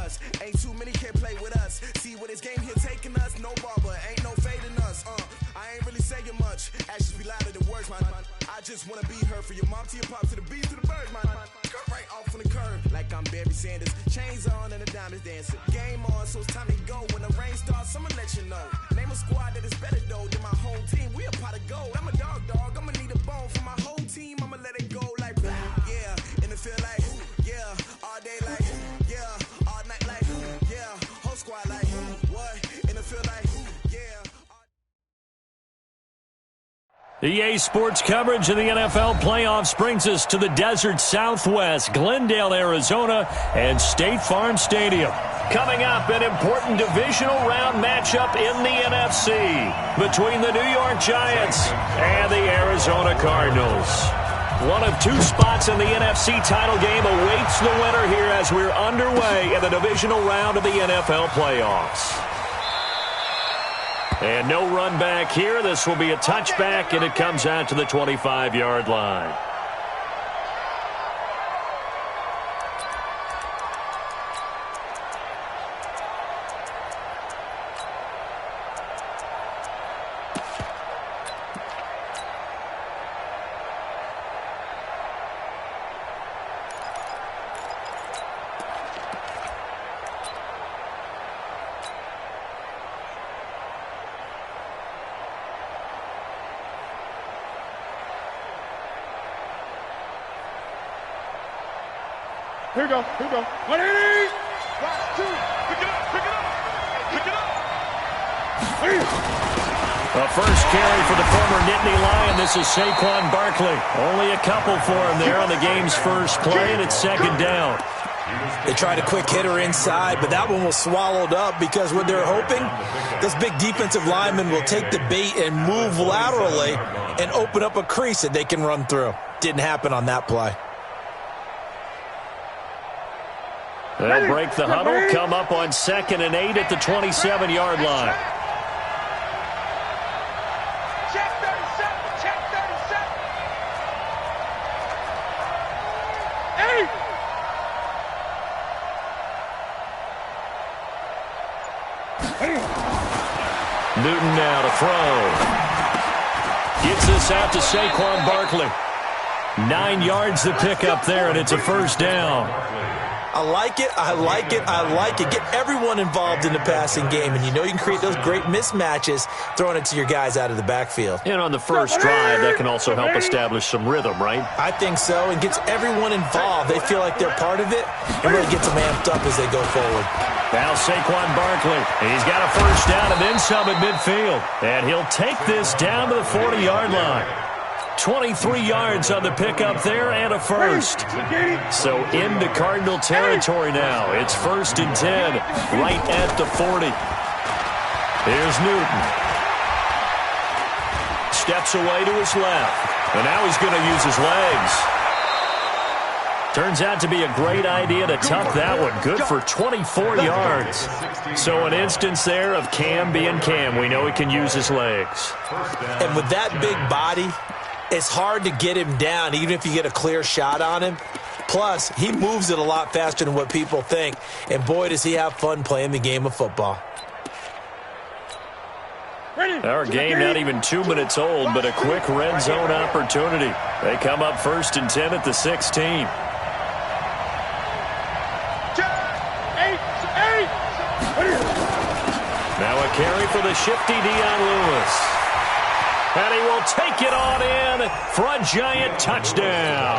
us. Ain't too many can play with us. See where this game here taking us. No barber, ain't no fading us. I ain't really saying much. Actions be louder than words, man. I just wanna be heard from your mom to your pop to the beat to the bird, man. Cut right off on the curb like I'm Barry Sanders. Chains on and the diamonds dancing. Game on, so it's time to go. When the rain starts, I'ma let you know. Name a squad that is better though than my home team. We a pot of gold. I'm a dog. I'ma need a bone for my whole team. I'ma let it go like yeah. And it feel like yeah. All day like yeah. All night like yeah. Whole squad like what? And it feel like yeah. EA Sports coverage of the NFL playoffs brings us to the desert Southwest, Glendale, Arizona, and State Farm Stadium. Coming up, an important divisional round matchup in the NFC between the New York Giants and the Arizona Cardinals. One of two spots in the NFC title game awaits the winner here as we're underway in the divisional round of the NFL playoffs. And no run back here. This will be a touchback, and it comes out to the 25-yard line. Here we go. 180! Last two. Pick it up. A first carry for the former Nittany Lion. This is Saquon Barkley. Only a couple for him there on the game's first play, and it's second down. They tried a quick hitter inside, but that one was swallowed up because what they're hoping, this big defensive lineman will take the bait and move laterally and open up a crease that they can run through. Didn't happen on that play. They'll break the huddle, come up on 2nd and 8 at the 27-yard line. Check 37. 8. Newton now to throw. Gets this out to Saquon Barkley. 9 yards to pick up there, and it's a first down. I like it. Get everyone involved in the passing game, and you know you can create those great mismatches throwing it to your guys out of the backfield. And on the first drive, that can also help establish some rhythm, right? I think so, and gets everyone involved. They feel like they're part of it, and really gets them amped up as they go forward. Now Saquon Barkley. He's got a first down and then some at midfield. And he'll take this down to the 40-yard line. 23 yards on the pickup there and a first. So into Cardinal territory now. It's 1st and 10 right at the 40. Here's Newton. Steps away to his left. And now he's going to use his legs. Turns out to be a great idea to tuck that one. Good for 24 yards. So an instance there of Cam being Cam. We know he can use his legs. And with that big body, it's hard to get him down, even if you get a clear shot on him. Plus, he moves it a lot faster than what people think. And boy, does he have fun playing the game of football. Our game not even 2 minutes old, but a quick red zone opportunity. They come up 1st and 10 at the 16. Now a carry for the shifty Dion Lewis. And he will take it on in for a Giant touchdown.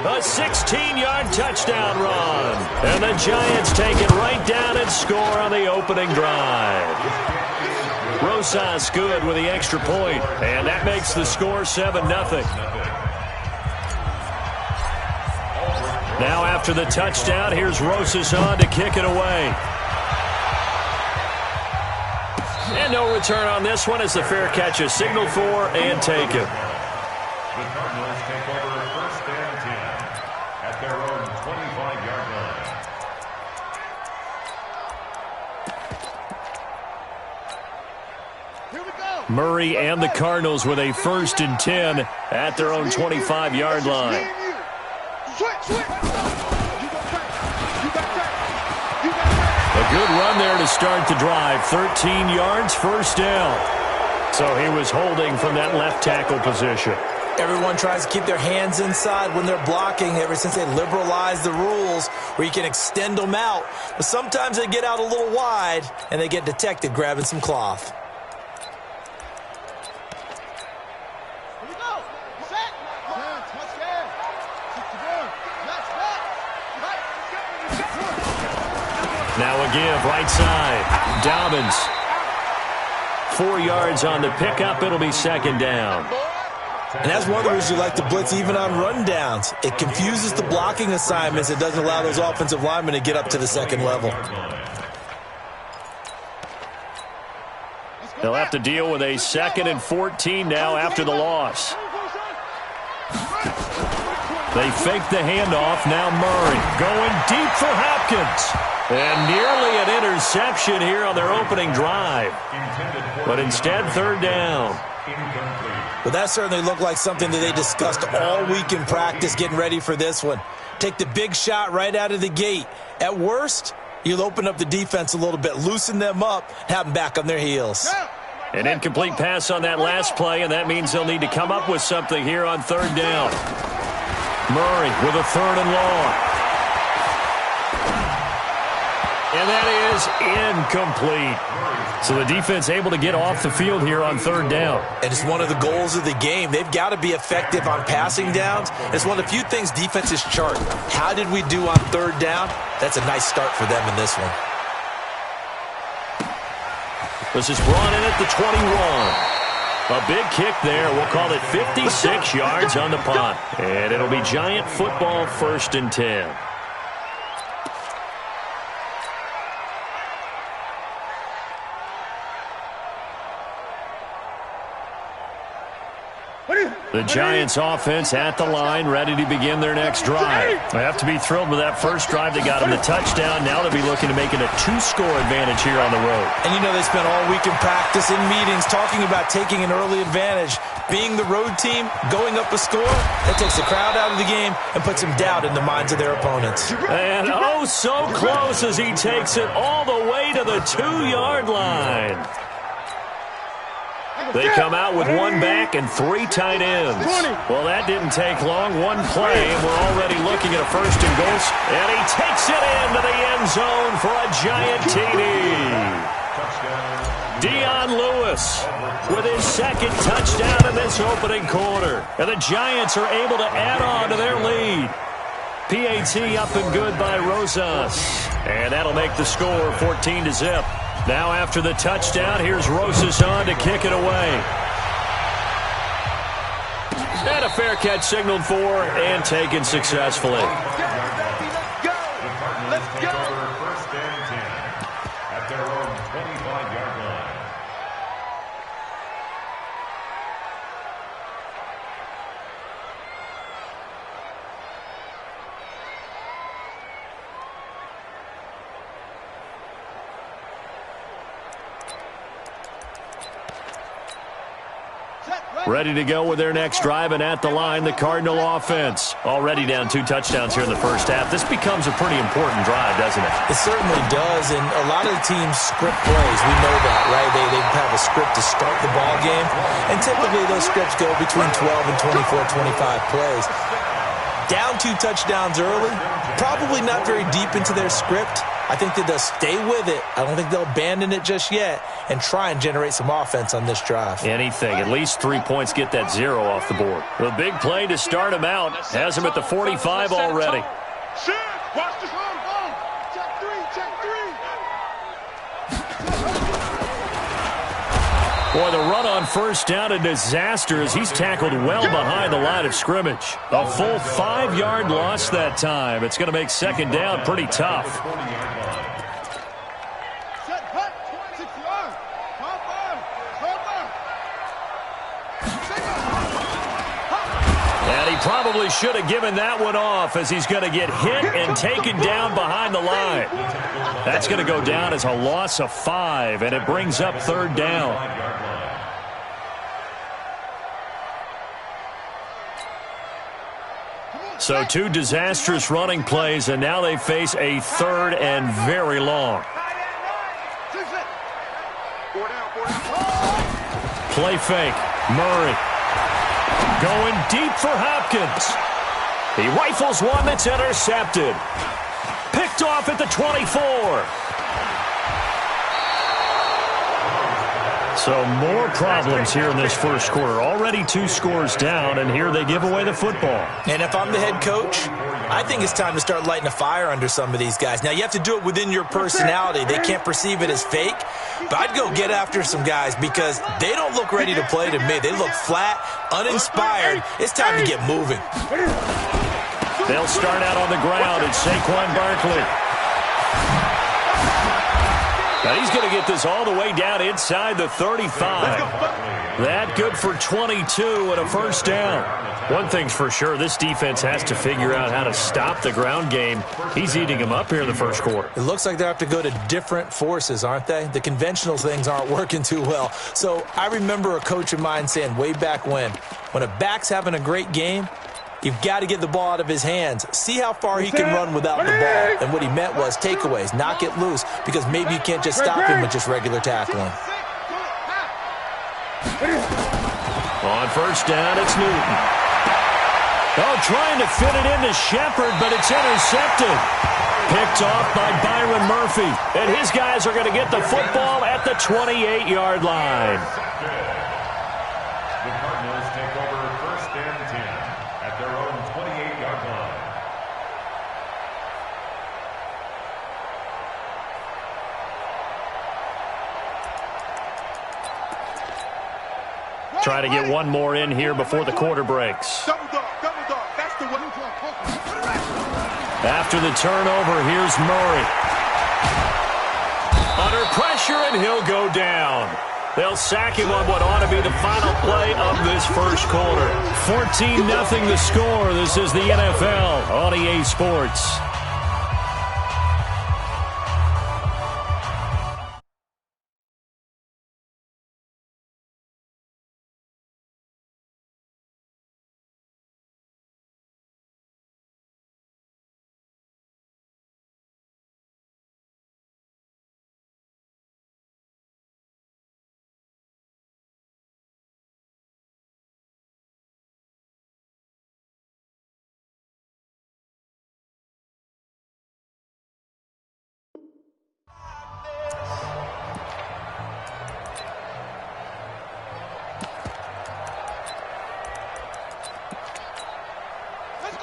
A 16-yard touchdown run. And the Giants take it right down and score on the opening drive. Rosas good with the extra point, and that makes the score 7-0. Now after the touchdown, here's Rosas on to kick it away. And no return on this one as the fair catch is signaled for and taken. The Cardinals take over 1st and 10 at their own 25-yard line. Here we go. Murray and the Cardinals with a 1st and 10 at their own 25-yard line. Switch. You got track. good run there to start the drive. 13 yards, first down. So he was holding from that left tackle position. Everyone tries to keep their hands inside when they're blocking ever since they liberalized the rules where you can extend them out. But sometimes they get out a little wide and they get detected grabbing some cloth. Now a give, right side. Dobbins. 4 yards on the pickup. It'll be second down. And that's one of the reasons you like to blitz even on rundowns. It confuses the blocking assignments. It doesn't allow those offensive linemen to get up to the second level. They'll have to deal with a 2nd and 14 now after the loss. They fake the handoff. Now Murray going deep for Hopkins. And nearly an interception here on their opening drive. But instead, third down. Well, that certainly looked like something that they discussed all week in practice getting ready for this one. Take the big shot right out of the gate. At worst, you'll open up the defense a little bit, loosen them up, have them back on their heels. An incomplete pass on that last play, and that means they'll need to come up with something here on third down. Murray with a 3rd and long. And that is incomplete. So the defense able to get off the field here on third down. And it's one of the goals of the game. They've got to be effective on passing downs. It's one of the few things defenses chart. How did we do on third down? That's a nice start for them in this one. This is brought in at the 21. A big kick there. We'll call it 56 yards on the punt. And it'll be Giant football, 1st and 10. The Giants offense at the line, ready to begin their next drive. They have to be thrilled with that first drive. They got them the touchdown. Now they'll be looking to make it a 2-score advantage here on the road. And you know they spent all week in practice, in meetings, talking about taking an early advantage. Being the road team, going up a score, that takes the crowd out of the game and puts some doubt in the minds of their opponents. And oh, so close as he takes it all the way to the 2-yard line. They come out with 1 back and 3 tight ends. Well, that didn't take long. 1 play, and we're already looking at a 1st and goal. And he takes it into the end zone for a Giant TD. Dion Lewis with his 2nd touchdown in this opening quarter. And the Giants are able to add on to their lead. PAT up and good by Rosas. And that'll make the score 14-0. Now after the touchdown, here's Rosas on to kick it away. And a fair catch signaled for and taken successfully. Let's go. First and 10 at their own 25-yard line. Ready to go with their next drive, and at the line, the Cardinal offense. Already down 2 touchdowns here in the first half. This becomes a pretty important drive, doesn't it? It certainly does, and a lot of the teams script plays. We know that, right? They have a script to start the ball game, and typically those scripts go between 12 and 24, 25 plays. Down 2 touchdowns early, probably not very deep into their script. I think that they'll stay with it. I don't think they'll abandon it just yet and try and generate some offense on this drive. Anything. At least 3 points, get that 0 off the board. The big play to start him out has him at the 45 already. Watch this run. Check 3. Boy, the run on first down, a disaster as he's tackled well behind the line of scrimmage. A full 5-yard loss that time. It's going to make second down pretty tough. And he probably should have given that one off as he's going to get hit and taken down behind the line. That's going to go down as a loss of 5, and it brings up third down. So 2 disastrous running plays, and now they face a 3rd and very long. Play fake. Murray. Going deep for Hopkins. He rifles one that's intercepted. Picked off at the 24. So more problems here in this first quarter. Already 2 scores down, and here they give away the football. And if I'm the head coach, I think it's time to start lighting a fire under some of these guys. Now, you have to do it within your personality. They can't perceive it as fake. But I'd go get after some guys because they don't look ready to play to me. They look flat, uninspired. It's time to get moving. They'll start out on the ground. It's Saquon Barkley. Now he's going to get this all the way down inside the 35. That good for 22 and a first down. One thing's for sure, this defense has to figure out how to stop the ground game. He's eating them up here in the first quarter. It looks like they have to go to different forces, aren't they? The conventional things aren't working too well. So I remember a coach of mine saying way back when a back's having a great game, you've got to get the ball out of his hands. See how far he can run without the ball. And what he meant was takeaways, knock it loose, because maybe you can't just stop him with just regular tackling. On first down, it's Newton. Oh, trying to fit it into Shepard, but it's intercepted. Picked off by Byron Murphy. And his guys are going to get the football at the 28-yard line. The Cardinals take over first and 10 at their own 28-yard line. Try to get one more in here before the quarter breaks. Double dog, that's the one. After the turnover, here's Murray. Under pressure, and he'll go down. They'll sack him on what ought to be the final play of this first quarter. 14-0 the score. This is the NFL on EA Sports.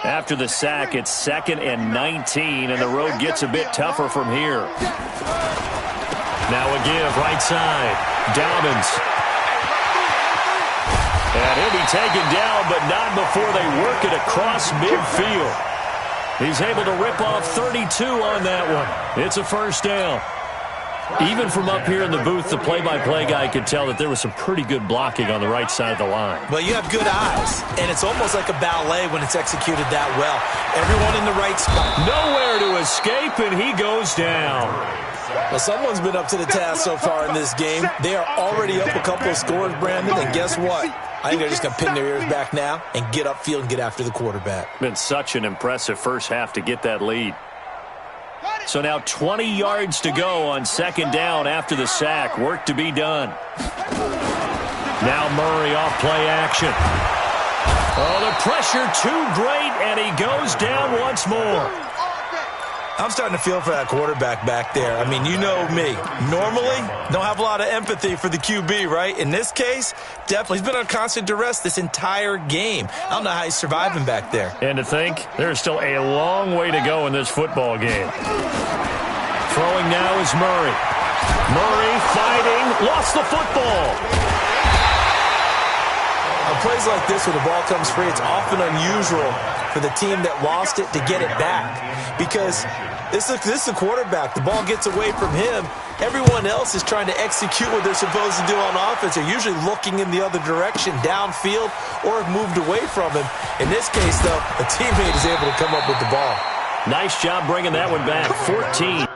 After the sack, it's 2nd and 19, and the road gets a bit tougher from here. Now a give, right side. Dobbins. And he'll be taken down, but not before they work it across midfield. He's able to rip off 32 on that one. It's a first down. Even from up here in the booth, the play-by-play guy could tell that there was some pretty good blocking on the right side of the line. Well, you have good eyes, and it's almost like a ballet when it's executed that well. Everyone in the right spot. Nowhere to escape, and he goes down. Well, someone's been up to the task so far in this game. They are already up a couple of scores, Brandon, and guess what? I think they're just going to pin their ears back now and get upfield and get after the quarterback. Been such an impressive first half to get that lead. So now 20 yards to go on 2nd down after the sack. Work to be done. Now Murray off play action. Oh, the pressure too great, and he goes down once more. I'm starting to feel for that quarterback back there. I mean, you know me. Normally, don't have a lot of empathy for the QB, right? In this case, definitely. He's been on constant duress this entire game. I don't know how he's surviving back there. And to think, there's still a long way to go in this football game. Throwing now is Murray. Murray fighting, lost the football. On plays like this where the ball comes free, it's often unusual for the team that lost it to get it back. Because this is the quarterback. The ball gets away from him. Everyone else is trying to execute what they're supposed to do on offense. They're usually looking in the other direction, downfield, or have moved away from him. In this case, though, a teammate is able to come up with the ball. Nice job bringing that one back. 14.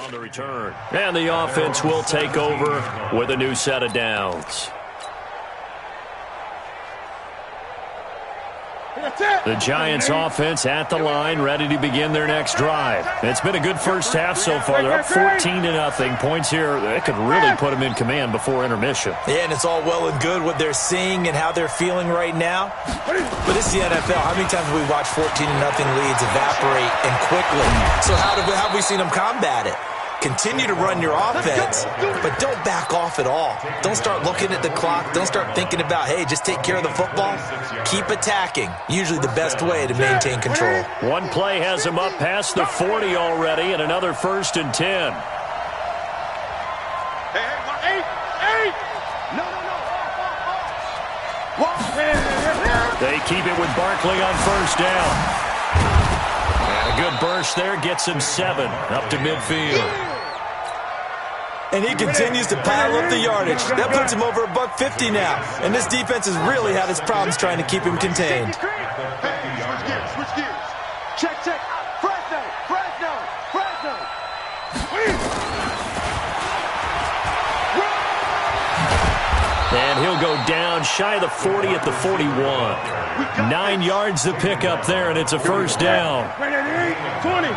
On the return. And the offense will take over with a new set of downs. The Giants offense at the line, ready to begin their next drive. It's been a good first half so far. They're up 14-0. Points here, that could really put them in command before intermission. Yeah, and it's all well and good what they're seeing and how they're feeling right now. But this is the NFL. How many times have we watched 14-0 leads evaporate and quickly? So how have we seen them combat it? Continue to run your offense, but don't back off at all. Don't start looking at the clock. Don't start thinking about, hey, just take care of the football. Keep attacking. Usually the best way to maintain control. One play has him up past the 40 already, and another 1st and 10. Hey. No. They keep it with Barkley on 1st down. And a good burst there gets him 7 up to midfield. And he continues to pile up the yardage. That puts him over $150 now. And this defense has really had its problems trying to keep him contained. Switch gears. Check. Fresno. And he'll go down shy of the 40 at the 41. 9 yards to pick up there, and it's a 1st down. 20.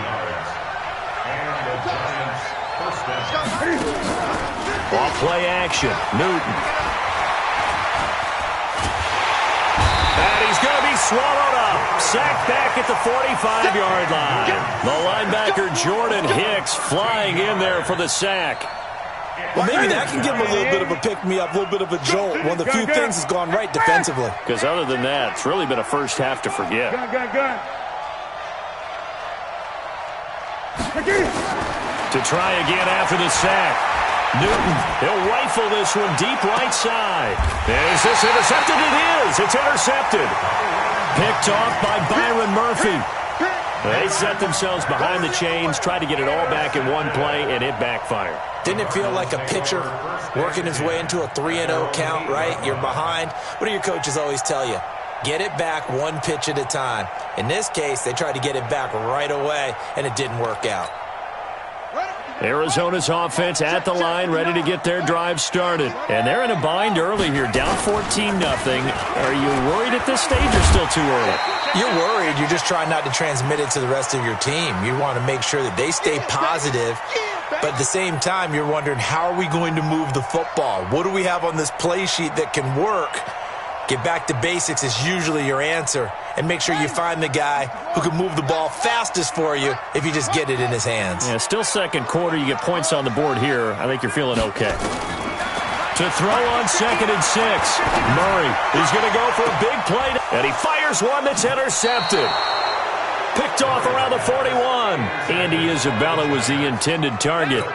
Off play action. Newton. And he's going to be swallowed up. Sacked back at the 45-yard line. The linebacker Jordan Hicks flying in there for the sack. Well, maybe that can give him a little bit of a pick-me-up, a little bit of a jolt. One of the few things has gone right defensively. Because other than that, it's really been a first half to forget. To try again after the sack. Newton, he'll rifle this one deep right side. Is this intercepted? It is. It's intercepted. Picked off by Byron Murphy. They set themselves behind the chains, tried to get it all back in one play, and it backfired. Didn't it feel like a pitcher working his way into a 3-0 count, right? You're behind. What do your coaches always tell you? Get it back one pitch at a time. In this case, they tried to get it back right away, and it didn't work out. Arizona's offense at the line, ready to get their drive started. And they're in a bind early here, down 14-0. Are you worried at this stage or still too early? You're worried. You're just trying not to transmit it to the rest of your team. You want to make sure that they stay positive. But at the same time, you're wondering, how are we going to move the football? What do we have on this play sheet that can work? Get back to basics is usually your answer. And make sure you find the guy who can move the ball fastest for you if you just get it in his hands. Yeah, still second quarter. You get points on the board here. I think you're feeling okay. To throw on 2nd and 6. Murray is going to go for a big play. And he fires one that's intercepted. Picked off around the 41. Andy Isabella was the intended target.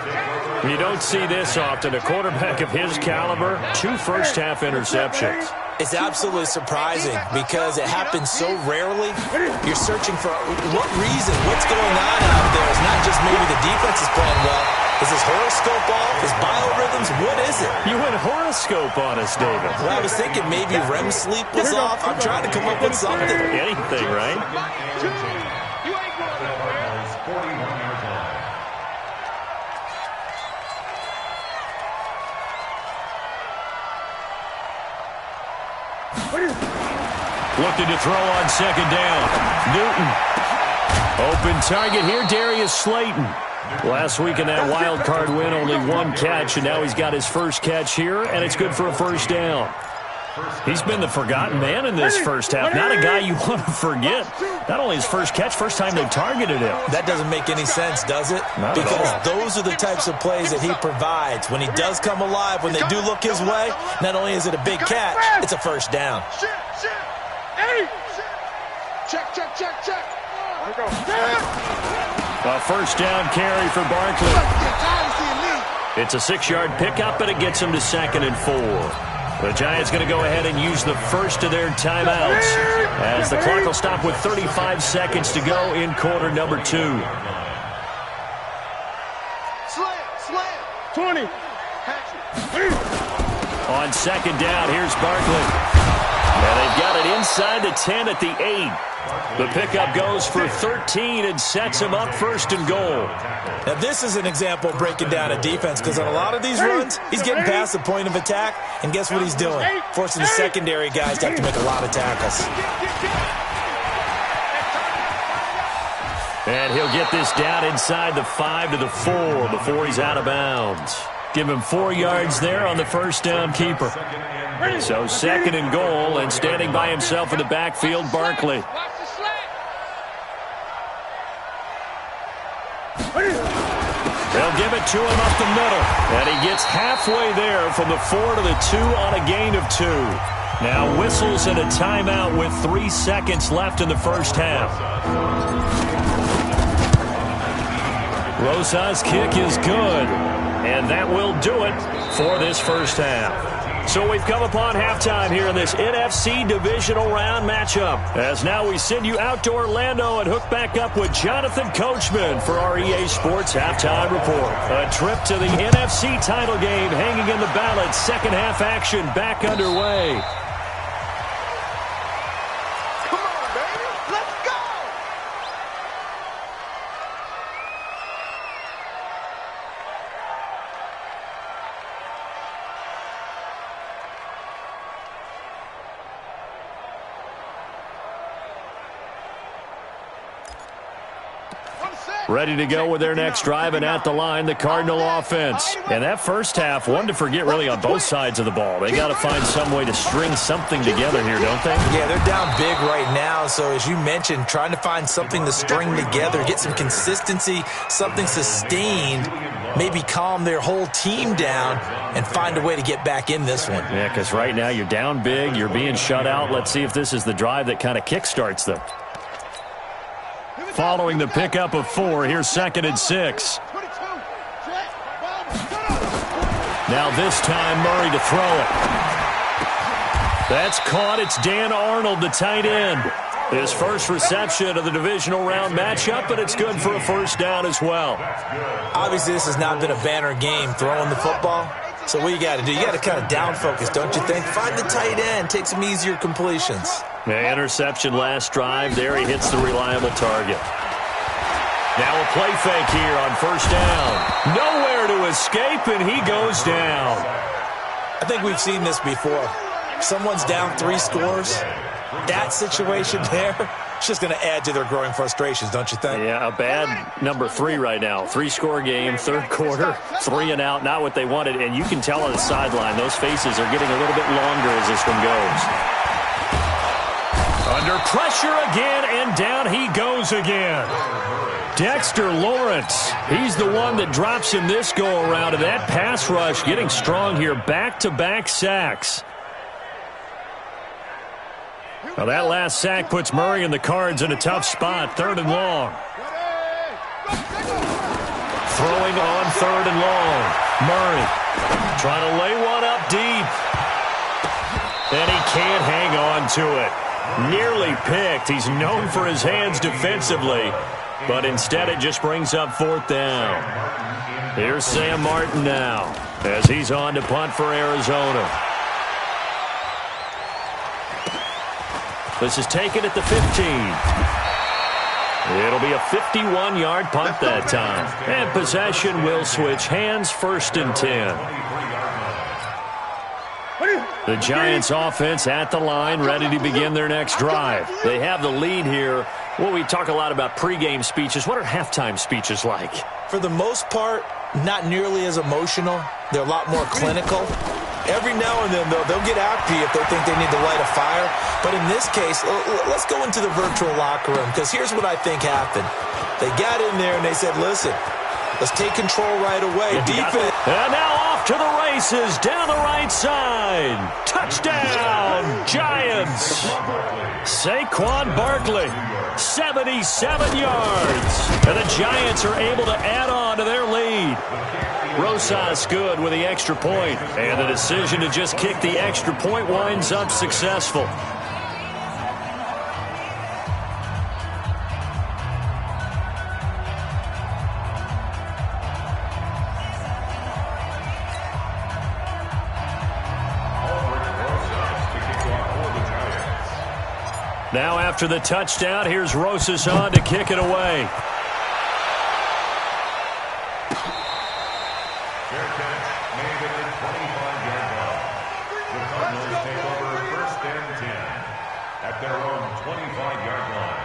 You don't see this often. A quarterback of his caliber, 2 first-half interceptions. It's absolutely surprising because it happens so rarely. You're searching for what reason, what's going on out there. It's not just maybe the defense is playing well. Is his horoscope off? His biorhythms? What is it? You went horoscope on us, David. Well, I was thinking maybe REM sleep was off. I'm trying to come up with something. Anything, right? Looking to throw on 2nd down. Newton. Open target here, Darius Slayton. Last week in that wild card win, only 1 catch, and now he's got his first catch here, and it's good for a 1st down. He's been the forgotten man in this first half. Not a guy you want to forget. Not only his first catch, first time they targeted him. That doesn't make any sense, does it? Not because at all. Those are the types of plays that he provides. When he does come alive, when they do look his way, not only is it a big catch, it's a 1st down. Check. A 1st down carry for Barkley. It's a 6-yard pickup, and it gets him to 2nd and 4. The Giants going to go ahead and use the first of their timeouts as the clock will stop with 35 seconds to go in quarter number 2. Slam. 20. On 2nd down, here's Barkley. And they've got it inside the 10 at the 8. The pickup goes for 13 and sets him up first and goal. Now, this is an example of breaking down a defense because on a lot of these runs, he's getting past the point of attack, and guess what he's doing? Forcing the secondary guys to have to make a lot of tackles. And he'll get this down inside the 5 to the 4 before he's out of bounds. Give him 4 yards there on the first down keeper. So second and goal, and standing by himself in the backfield, Barkley. They'll give it to him up the middle. And he gets halfway there from the 4 to the 2 on a gain of 2. Now whistles and a timeout with 3 seconds left in the first half. Rosa's kick is good. And that will do it for this first half. So we've come upon halftime here in this NFC Divisional Round matchup. As now we send you out to Orlando and hook back up with Jonathan Coachman for our EA Sports Halftime Report. A trip to the NFC title game hanging in the balance. Second half action back underway. Come on, baby. Let's go. Ready to go with their next drive, and at the line, the Cardinal offense. And that first half, one to forget really on both sides of the ball. They got to find some way to string something together here, don't they? Yeah, they're down big right now. So as you mentioned, trying to find something to string together, get some consistency, something sustained, maybe calm their whole team down and find a way to get back in this one. Yeah, because right now you're down big, you're being shut out. Let's see if this is the drive that kind of kickstarts them. Following the pickup of 4, here's second and 6. Now this time Murray to throw it. That's caught. It's Dan Arnold, the tight end. His first reception of the divisional round matchup, but it's good for a first down as well. Obviously, this has not been a banner game throwing the football. So what you got to do, you got to kind of down focus, don't you think? Find the tight end, take some easier completions. The interception last drive. There he hits the reliable target. Now a play fake here on first down. Nowhere to escape, and he goes down. I think we've seen this before. Someone's down 3 scores. That situation there, it's just going to add to their growing frustrations, don't you think? Yeah, a bad number 3 right now. 3-score game, third quarter, 3 and out, not what they wanted. And you can tell on the sideline, those faces are getting a little bit longer as this one goes. Under pressure again, and down he goes again. Dexter Lawrence, he's the one that drops him this go-around. And that pass rush getting strong here, back-to-back sacks. Well, that last sack puts Murray and the Cards in a tough spot, 3rd and long. Throwing on 3rd and long. Murray trying to lay one up deep. And he can't hang on to it. Nearly picked. He's known for his hands defensively, but instead it just brings up 4th down. Here's Sam Martin now as he's on to punt for Arizona. This is taken at the 15. It'll be a 51-yard punt that time. And possession will switch hands, 1st and 10. The Giants offense at the line, ready to begin their next drive. They have the lead here. Well, we talk a lot about pregame speeches. What are halftime speeches like? For the most part, not nearly as emotional. They're a lot more clinical. Every now and then, though, they'll get after you if they think they need to light a fire. But in this case, let's go into the virtual locker room, because here's what I think happened. They got in there and they said, listen, let's take control right away. Defense. And now off to the races down the right side. Touchdown, Giants. Saquon Barkley, 77 yards. And the Giants are able to add on to their lead. Rosas good with the extra point. And the decision to just kick the extra point winds up successful. Now after the touchdown, here's Rosas on to kick it away. Fair catch made at the 25-yard line. The Cardinals take over 1st and 10 at their own 25-yard line.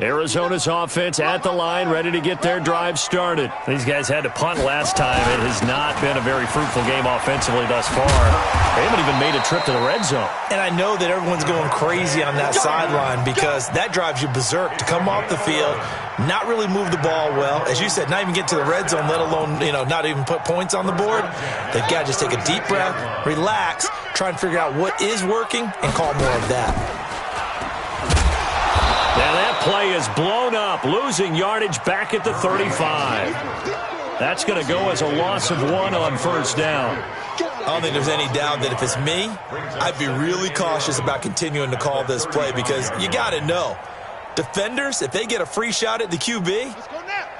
Arizona's offense at the line, ready to get their drive started. These guys had to punt last time. It has not been a very fruitful game offensively thus far. They haven't even made a trip to the red zone. And I know that everyone's going crazy on that sideline because that drives you berserk to come off the field, not really move the ball well. As you said, not even get to the red zone, let alone, not even put points on the board. They've got to just take a deep breath, relax, try and figure out what is working, and call more of that. Now that play is blown up, losing yardage back at the 35. That's going to go as a loss of 1 on 1st down. I don't think there's any doubt that if it's me, I'd be really cautious about continuing to call this play because you got to know, defenders, if they get a free shot at the QB,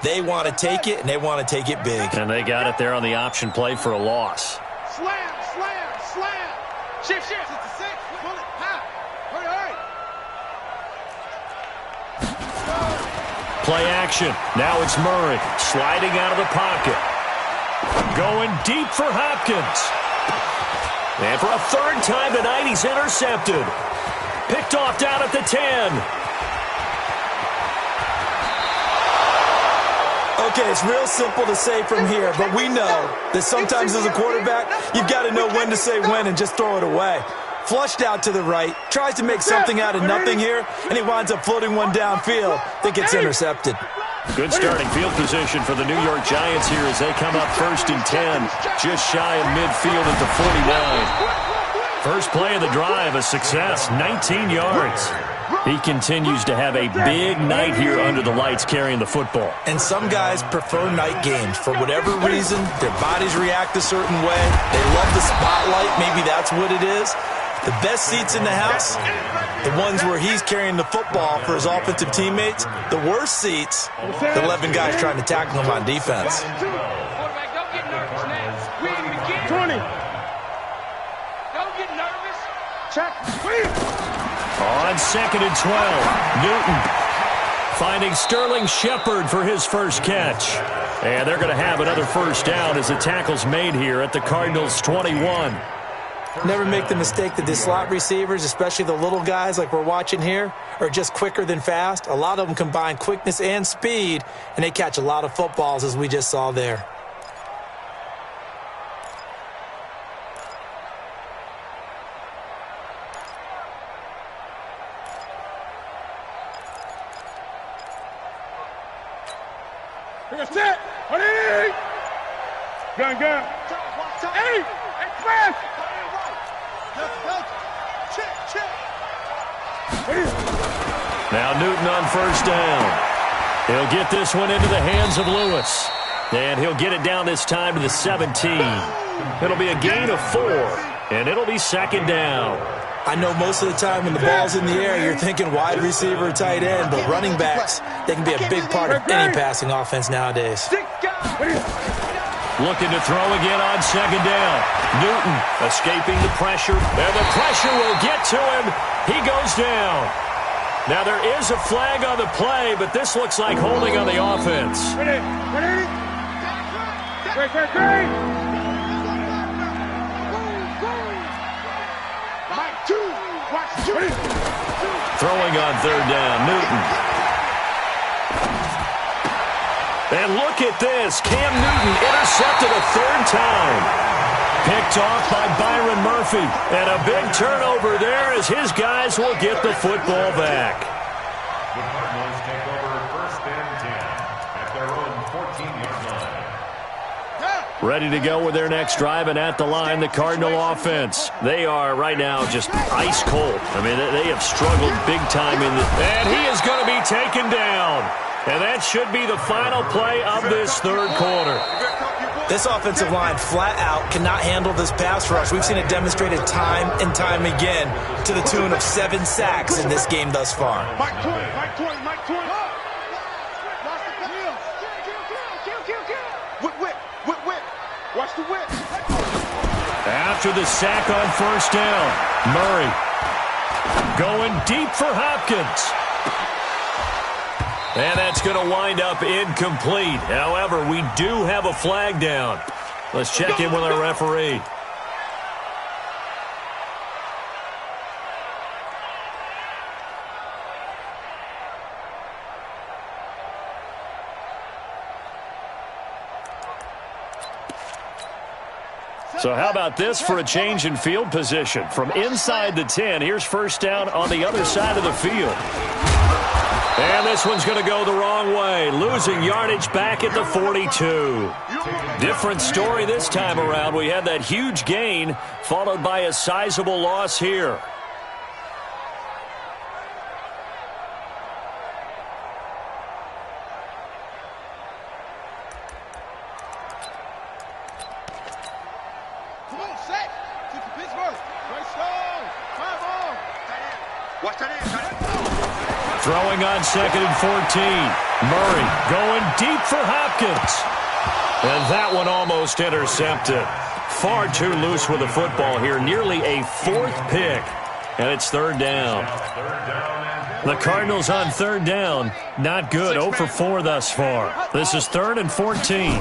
they want to take it, and they want to take it big. And they got it there on the option play for a loss. Slam, slam, slam. Shift, shift. Pull it, high. Hurry. Play action. Now it's Murray sliding out of the pocket. Going deep for Hopkins. And for a 3rd time tonight, he's intercepted. Picked off down at the 10. Okay, it's real simple to say from here, but we know that sometimes as a quarterback, you've got to know when to say when and just throw it away. Flushed out to the right, tries to make something out of nothing here, and he winds up floating one downfield that gets intercepted. Good starting field position for the New York Giants here as they come up 1st and 10, just shy of midfield at the 49. First play of the drive, a success, 19 yards. He continues to have a big night here under the lights carrying the football. And some guys prefer night games. For whatever reason, their bodies react a certain way. They love the spotlight. Maybe that's what it is. The best seats in the house, the ones where he's carrying the football for his offensive teammates. The worst seats, the 11 guys trying to tackle him on defense. Quarterback, don't get nervous now. We ain't begin. 20. Don't get nervous. Check. On 2nd and 12, Newton finding Sterling Shepard for his first catch. And they're going to have another 1st down as the tackle's made here at the Cardinals' 21. Never make the mistake that the slot receivers, especially the little guys like we're watching here, are just quicker than fast. A lot of them combine quickness and speed, and they catch a lot of footballs, as we just saw there. Set. Ready. Gun. Hey, press. Now Newton on 1st down. He'll get this one into the hands of Lewis. And he'll get it down this time to the 17. It'll be a gain of 4, and it'll be 2nd down. I know most of the time when the ball's in the air, you're thinking wide receiver or tight end, but running backs, they can be a big part of any passing offense nowadays. Looking to throw again on 2nd down. Newton escaping the pressure, and the pressure will get to him. He goes down. Now there is a flag on the play, but this looks like holding on the offense. Ready. Throwing on 3rd down, Newton. And look at this. Cam Newton intercepted a 3rd time. Picked off by Byron Murphy. And a big turnover there as his guys will get the football back. The Cardinals take over 1st and 10 at their own 14-yard line. Ready to go with their next drive, and at the line, the Cardinal offense. They are right now just ice cold. I mean, they have struggled big time in the... And he is going to be taken down. And that should be the final play of this 3rd quarter. This offensive line flat out cannot handle this pass rush. We've seen it demonstrated time and time again to the tune of 7 sacks in this game thus far. Mike 20. After the sack on first down, Murray going deep for Hopkins. And that's going to wind up incomplete. However, we do have a flag down. Let's check in with our referee. So how about this for a change in field position? From inside the 10, here's first down on the other side of the field. And this one's going to go the wrong way, losing yardage back at the 42. Different story this time around. We had that huge gain followed by a sizable loss here. Throwing on 2nd and 14. Murray going deep for Hopkins. And that one almost intercepted. Far too loose with the football here. Nearly a 4th pick. And it's 3rd down. The Cardinals on 3rd down. Not good. 0 for 4 thus far. This is 3rd and 14.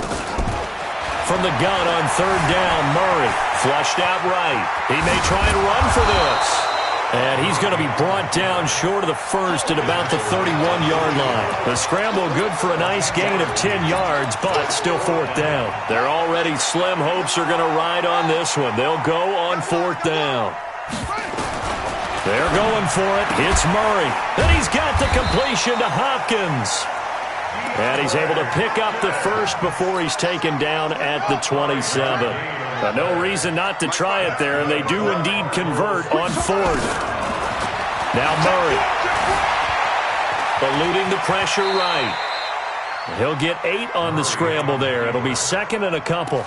From the gun on 3rd down, Murray flushed out right. He may try and run for this. And he's going to be brought down short of the first at about the 31-yard line. The scramble good for a nice gain of 10 yards, but still 4th down. They're already slim hopes are going to ride on this one. They'll go on 4th down. They're going for it. It's Murray. And he's got the completion to Hopkins. And he's able to pick up the first before he's taken down at the 27. No reason not to try it there, and they do indeed convert on 4th. Now Murray, eluding the pressure right. He'll get 8 on the scramble there. It'll be 2nd and a couple.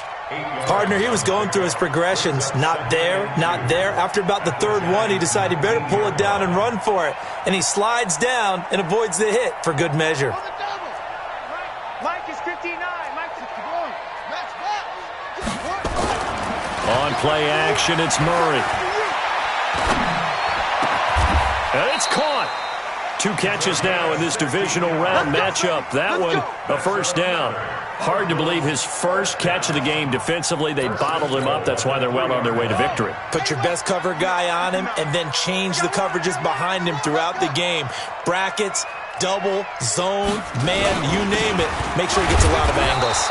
Partner, he was going through his progressions. Not there, not there. After about the 3rd one, he decided he better pull it down and run for it. And he slides down and avoids the hit for good measure. Mike is 59. Mike is 51. On play action, it's Murray. And it's caught. 2 catches now in this divisional round matchup. That one, a first down. Hard to believe his first catch of the game defensively. They bottled him up. That's why they're well on their way to victory. Put your best cover guy on him and then change the coverages behind him throughout the game. Brackets, double, zone, man, you name it. Make sure he gets a lot of angles.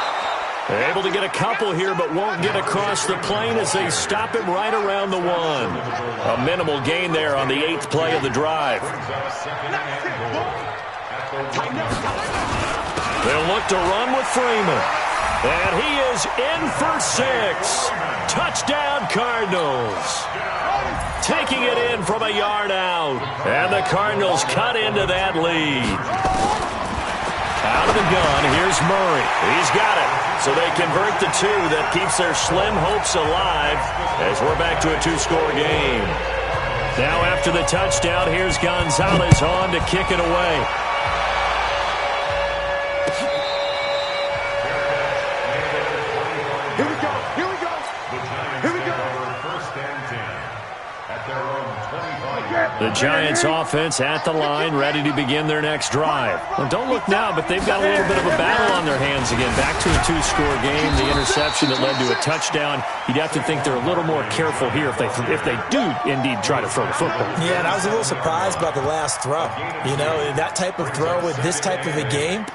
They're able to get a couple here, but won't get across the plane as they stop him right around the 1. A minimal gain there on the 8th play of the drive. They'll look to run with Freeman. And he is in for 6. Touchdown, Cardinals. Taking it in from a yard out. And the Cardinals cut into that lead. Out of the gun, here's Murray. He's got it. So they convert the 2. That keeps their slim hopes alive as we're back to a 2-score game. Now after the touchdown, here's Gonzalez on to kick it away. Here we go. Here we go. Here we go. First and 10 at their own 25-yard line. The Giants offense at the line, ready to begin their next drive. Well, don't look now, but they've got a little bit of a battle on their hands again. Back to a 2-score game. The interception that led to a touchdown. You'd have to think they're a little more careful here if they do indeed try to throw the football. Yeah, and I was a little surprised by the last throw. You know, that type of throw with this type of a game,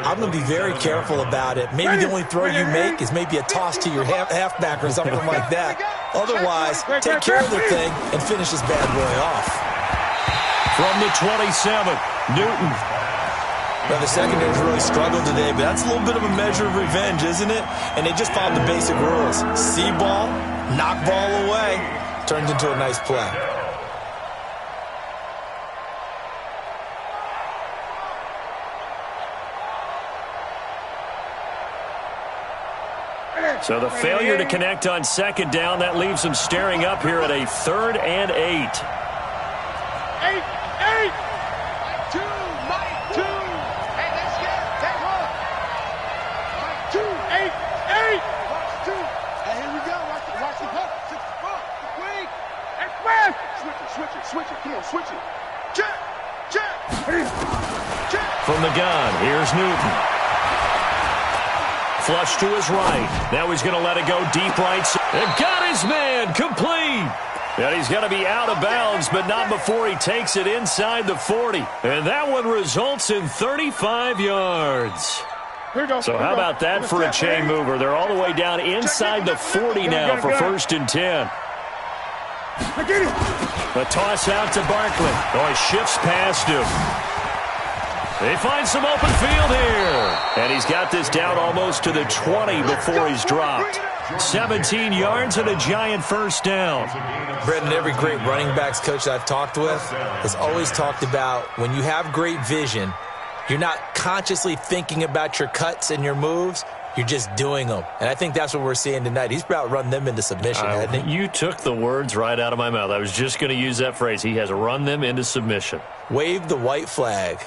I'm going to be very careful about it. Maybe the only throw you make is maybe a toss to your halfback or something like that. Otherwise, take care of the thing and finish this bad boy off. From the 27, Newton. Well, the secondary's really struggled today, but that's a little bit of a measure of revenge, isn't it? And they just followed the basic rules. See ball, knock ball away, turns into a nice play. So the failure to connect on 2nd down, that leaves them staring up here at a 3rd and 8. 8. Mike 2. Mike 2. Hey, let's get that one. Mike 2. 8. Mike 2. Switch it. Come on, switch it. Check. From the gun, here's Newton. Flush to his right. Now he's going to let it go deep right. And got his man complete. And he's going to be out of bounds, but not before he takes it inside the 40. And that one results in 35 yards. So how about that for a chain mover? They're all the way down inside the 40 now for 1st and 10. A toss out to Barkley. Oh, he shifts past him. They find some open field here. And he's got this down almost to the 20 before he's dropped. 17 yards and a giant first down. Brendan, every great running backs coach that I've talked with has always talked about when you have great vision, you're not consciously thinking about your cuts and your moves. You're just doing them. And I think that's what we're seeing tonight. He's about run them into submission, hasn't he? You took the words right out of my mouth. I was just going to use that phrase. He has run them into submission. Wave the white flag.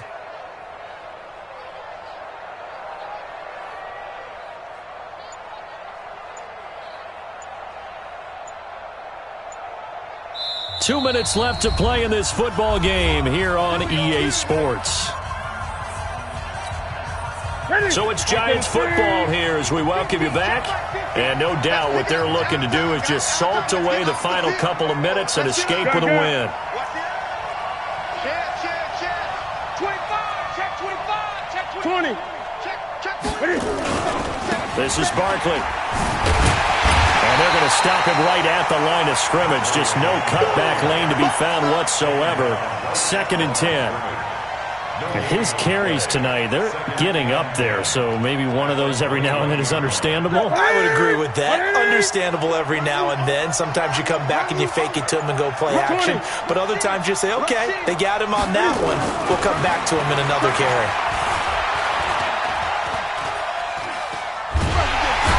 Two minutes left to play in this football game here on EA Sports. So it's Giants football here as we welcome you back. And no doubt what they're looking to do is just salt away the final couple of minutes and escape with a win. Check 20. This is Barkley. And they're going to stop him right at the line of scrimmage. Just no cutback lane to be found whatsoever. 2nd and 10. His carries tonight, they're getting up there, so maybe one of those every now and then is understandable. I would agree with that. Understandable every now and then. Sometimes you come back and you fake it to him and go play action. But other times you say, okay, they got him on that one. We'll come back to him in another carry.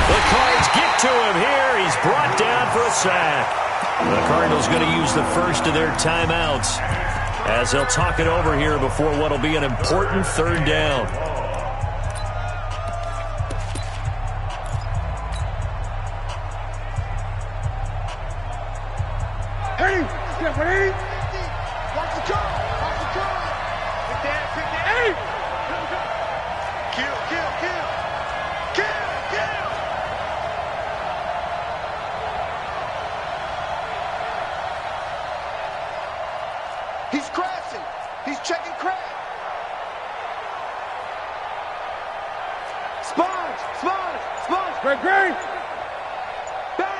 The Cards get to him here. He's brought down for a sack. The Cardinals going to use the first of their timeouts as they'll talk it over here before what will be an important 3rd down. Hey, step ready. Watch the car. Pick that. Hey. Kill. He's crashing. He's checking crash. Sponge. Great. Bang.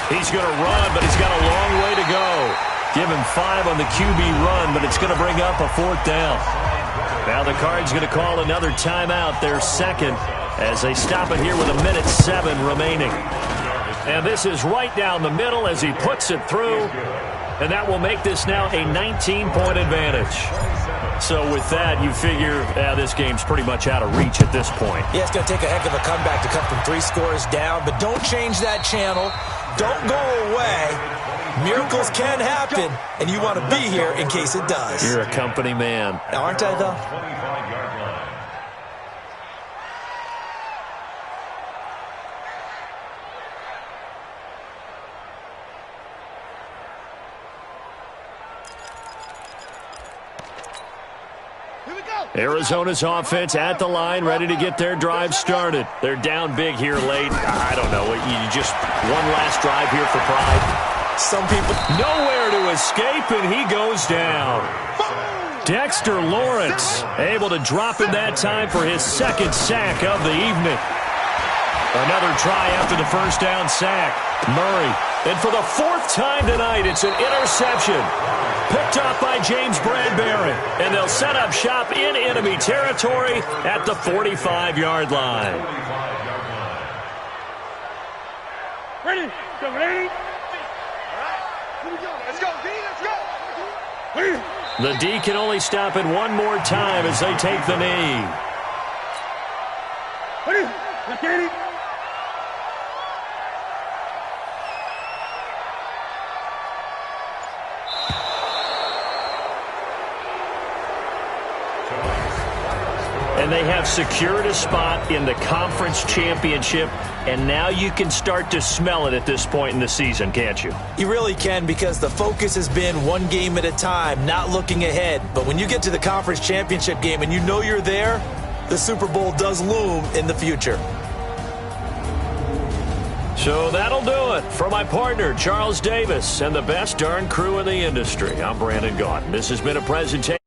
He's going to run, but he's got a long way to go. Give him 5 on the QB run, but it's going to bring up a 4th down. Now the Cards going to call another timeout, their 2nd, as they stop it here with 1:07 remaining. And this is right down the middle as he puts it through. And that will make this now a 19-point advantage. So with that, you figure this game's pretty much out of reach at this point. Yeah, it's going to take a heck of a comeback to come from 3 scores down. But don't change that channel. Don't go away. Miracles can happen. And you want to be here in case it does. You're a company man. Aren't I, though? Arizona's offense at the line, ready to get their drive started. They're down big here late. I don't know. You just one last drive here for pride. Some people nowhere to escape, and he goes down. Dexter Lawrence able to drop in that time for his 2nd sack of the evening. Another try after the first down sack. Murray. And for the 4th time tonight, it's an interception. Picked up by James Bradbury. And they'll set up shop in enemy territory at the 45-yard line. Ready. All right. Here we go. Let's go, D. Let's go. The D can only stop it one more time as they take the knee. Ready. And they have secured a spot in the conference championship, and now you can start to smell it at this point in the season, can't you? You really can, because the focus has been one game at a time, not looking ahead. But when you get to the conference championship game and you know you're there, the Super Bowl does loom in the future. So that'll do it. For my partner, Charles Davis, and the best darn crew in the industry, I'm Brandon Gaudin. This has been a presentation